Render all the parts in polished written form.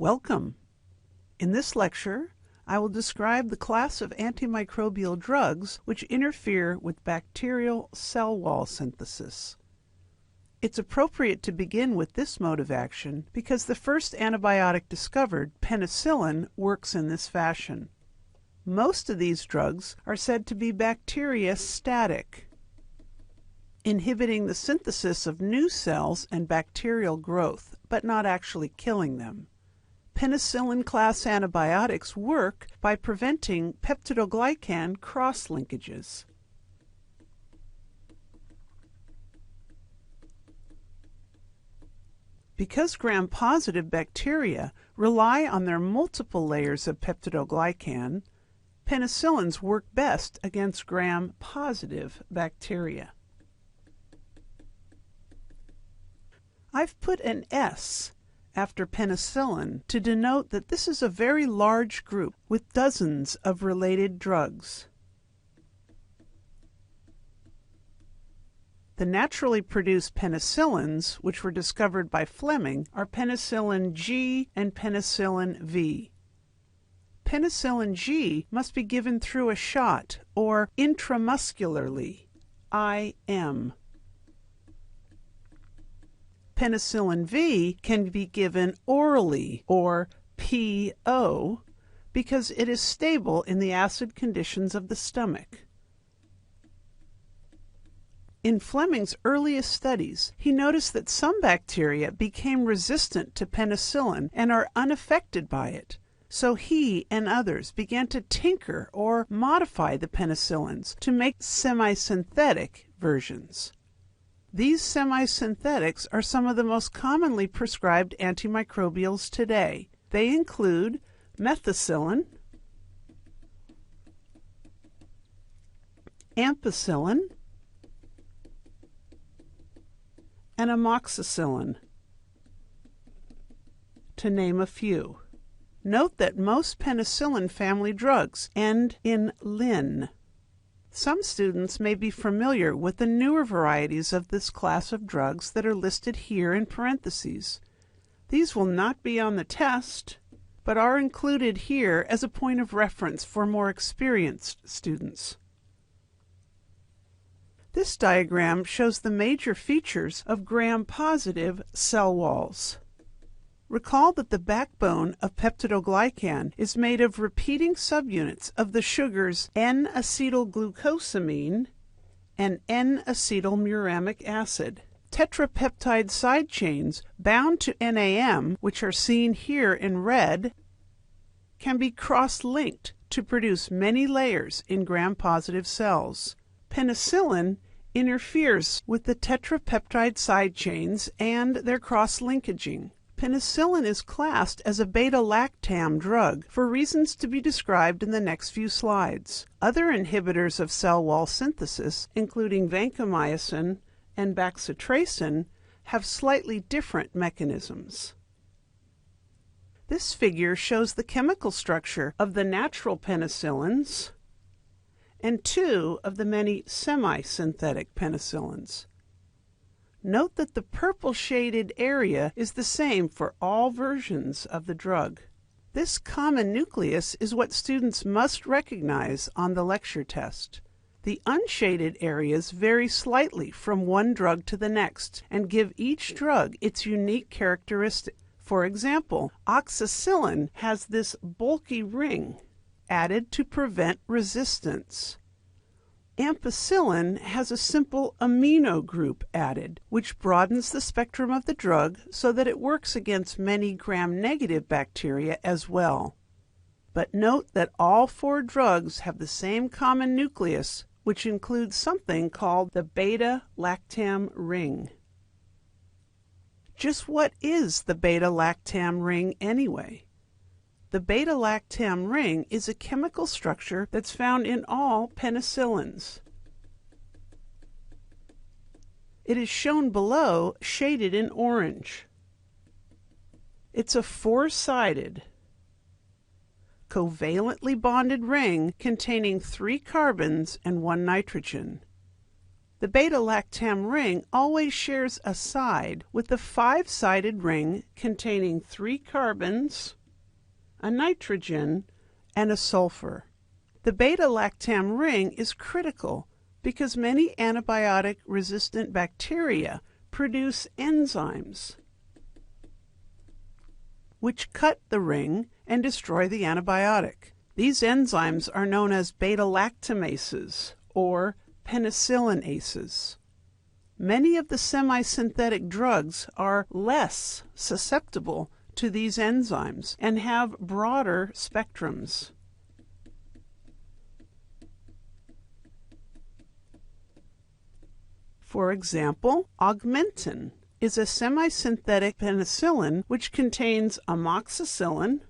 Welcome! In this lecture, I will describe the class of antimicrobial drugs which interfere with bacterial cell wall synthesis. It's appropriate to begin with this mode of action because the first antibiotic discovered, penicillin, works in this fashion. Most of these drugs are said to be bacteriostatic, inhibiting the synthesis of new cells and bacterial growth, but not actually killing them. Penicillin-class antibiotics work by preventing peptidoglycan cross-linkages. Because gram-positive bacteria rely on their multiple layers of peptidoglycan, penicillins work best against gram-positive bacteria. I've put an S after penicillin to denote that this is a very large group with dozens of related drugs. The naturally produced penicillins, which were discovered by Fleming, are penicillin G and penicillin V. Penicillin G must be given through a shot or intramuscularly, IM. Penicillin V can be given orally, or PO, because it is stable in the acid conditions of the stomach. In Fleming's earliest studies, he noticed that some bacteria became resistant to penicillin and are unaffected by it. So he and others began to tinker or modify the penicillins to make semi-synthetic versions. These semi-synthetics are some of the most commonly prescribed antimicrobials today. They include methicillin, ampicillin, and amoxicillin, to name a few. Note that most penicillin family drugs end in -lin. Some students may be familiar with the newer varieties of this class of drugs that are listed here in parentheses. These will not be on the test, but are included here as a point of reference for more experienced students. This diagram shows the major features of gram-positive cell walls. Recall that the backbone of peptidoglycan is made of repeating subunits of the sugars N-acetylglucosamine and N-acetylmuramic acid. Tetrapeptide side chains bound to NAM, which are seen here in red, can be cross-linked to produce many layers in gram-positive cells. Penicillin interferes with the tetrapeptide side chains and their cross-linkaging. Penicillin is classed as a beta-lactam drug for reasons to be described in the next few slides. Other inhibitors of cell wall synthesis, including vancomycin and bacitracin, have slightly different mechanisms. This figure shows the chemical structure of the natural penicillins and two of the many semi-synthetic penicillins. Note that the purple shaded area is the same for all versions of the drug. This common nucleus is what students must recognize on the lecture test. The unshaded areas vary slightly from one drug to the next and give each drug its unique characteristic. For example, oxacillin has this bulky ring added to prevent resistance. Ampicillin has a simple amino group added, which broadens the spectrum of the drug so that it works against many gram-negative bacteria as well. But note that all four drugs have the same common nucleus, which includes something called the beta-lactam ring. Just what is the beta-lactam ring anyway? The beta-lactam ring is a chemical structure that's found in all penicillins. It is shown below, shaded in orange. It's a four-sided, covalently bonded ring containing 3 carbons and 1 nitrogen. The beta-lactam ring always shares a side with the 5-sided ring containing 3 carbons, a nitrogen, and a sulfur. The beta-lactam ring is critical because many antibiotic-resistant bacteria produce enzymes which cut the ring and destroy the antibiotic. These enzymes are known as beta-lactamases or penicillinases. Many of the semi-synthetic drugs are less susceptible to these enzymes and have broader spectrums. For example, Augmentin is a semi-synthetic penicillin which contains amoxicillin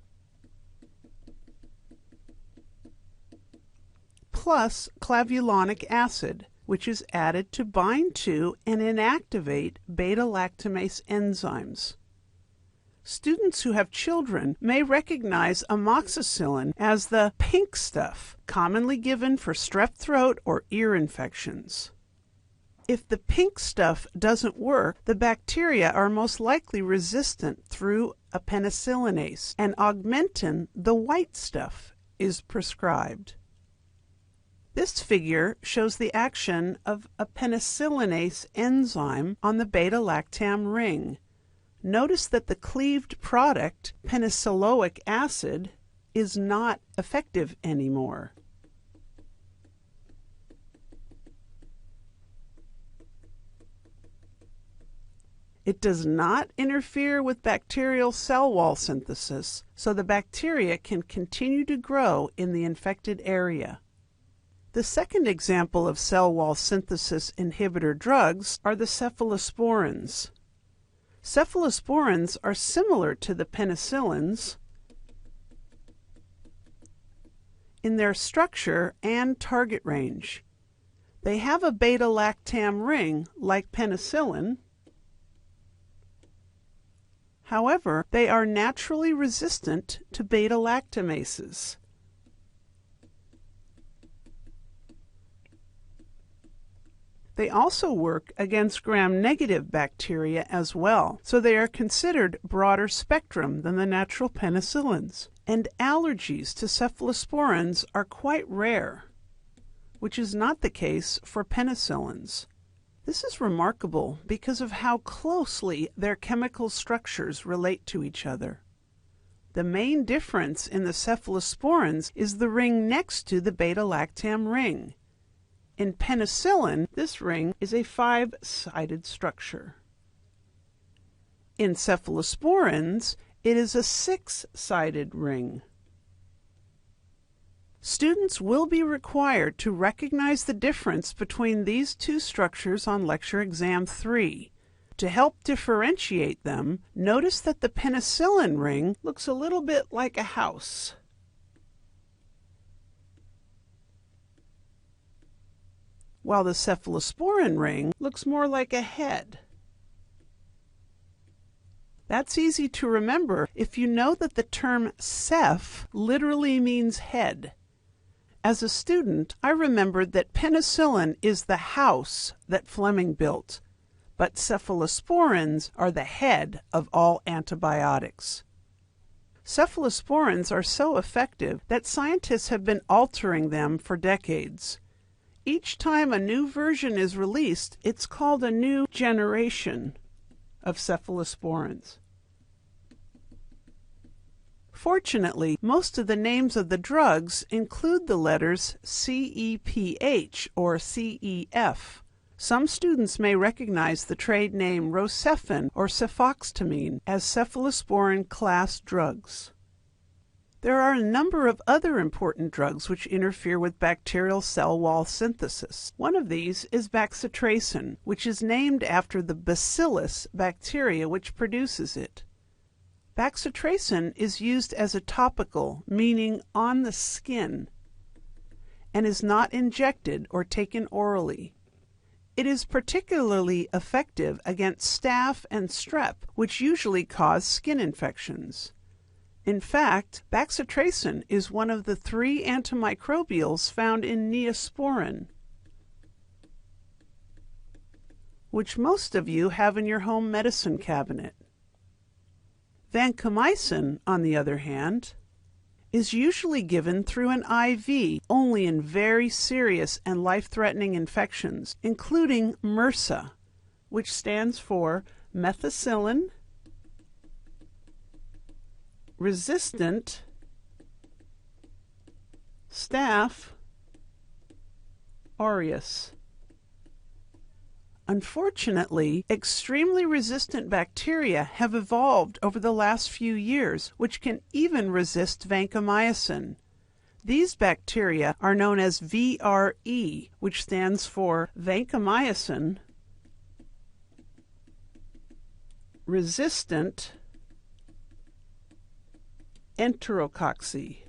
plus clavulanic acid, which is added to bind to and inactivate beta-lactamase enzymes. Students who have children may recognize amoxicillin as the pink stuff, commonly given for strep throat or ear infections. If the pink stuff doesn't work, the bacteria are most likely resistant through a penicillinase, and Augmentin, the white stuff, is prescribed. This figure shows the action of a penicillinase enzyme on the beta-lactam ring. Notice that the cleaved product, penicilloic acid, is not effective anymore. It does not interfere with bacterial cell wall synthesis, so the bacteria can continue to grow in the infected area. The second example of cell wall synthesis inhibitor drugs are the cephalosporins. Cephalosporins are similar to the penicillins in their structure and target range. They have a beta-lactam ring like penicillin. However, they are naturally resistant to beta-lactamases. They also work against gram-negative bacteria as well, so they are considered broader spectrum than the natural penicillins. And allergies to cephalosporins are quite rare, which is not the case for penicillins. This is remarkable because of how closely their chemical structures relate to each other. The main difference in the cephalosporins is the ring next to the beta-lactam ring. In penicillin, this ring is a 5-sided structure. In cephalosporins, it is a 6-sided ring. Students will be required to recognize the difference between these two structures on Lecture Exam 3. To help differentiate them, notice that the penicillin ring looks a little bit like a house, while the cephalosporin ring looks more like a head. That's easy to remember if you know that the term ceph literally means head. As a student, I remembered that penicillin is the house that Fleming built, but cephalosporins are the head of all antibiotics. Cephalosporins are so effective that scientists have been altering them for decades. Each time a new version is released, it's called a new generation of cephalosporins. Fortunately, most of the names of the drugs include the letters CEPH or CEF. Some students may recognize the trade name Rocephin or cefoxamine as cephalosporin class drugs. There are a number of other important drugs which interfere with bacterial cell wall synthesis. One of these is bacitracin, which is named after the bacillus bacteria which produces it. Bacitracin is used as a topical, meaning on the skin, and is not injected or taken orally. It is particularly effective against staph and strep, which usually cause skin infections. In fact, bacitracin is one of the 3 antimicrobials found in Neosporin. which most of you have in your home medicine cabinet. Vancomycin, on the other hand, is usually given through an IV only in very serious and life-threatening infections, including MRSA, which stands for methicillin resistant Staph aureus. Unfortunately, extremely resistant bacteria have evolved over the last few years, which can even resist vancomycin. These bacteria are known as VRE, which stands for vancomycin resistant enterococci.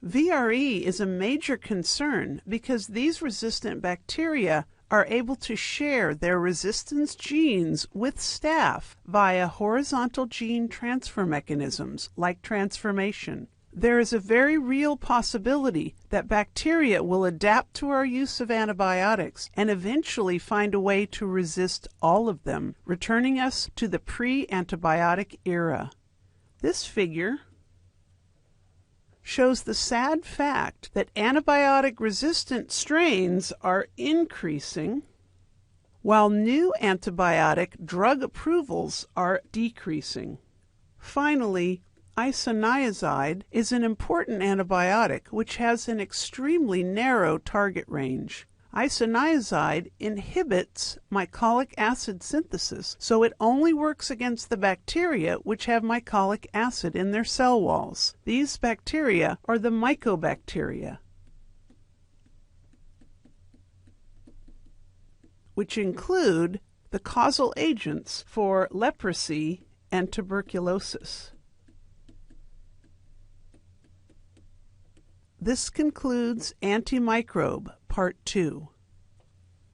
VRE is a major concern because these resistant bacteria are able to share their resistance genes with staph via horizontal gene transfer mechanisms like transformation. There is a very real possibility that bacteria will adapt to our use of antibiotics and eventually find a way to resist all of them, returning us to the pre-antibiotic era. This figure shows the sad fact that antibiotic-resistant strains are increasing, while new antibiotic drug approvals are decreasing. Finally, isoniazid is an important antibiotic which has an extremely narrow target range. Isoniazid inhibits mycolic acid synthesis, so it only works against the bacteria which have mycolic acid in their cell walls. These bacteria are the mycobacteria, which include the causal agents for leprosy and tuberculosis. This concludes Antimicrobe Part 2.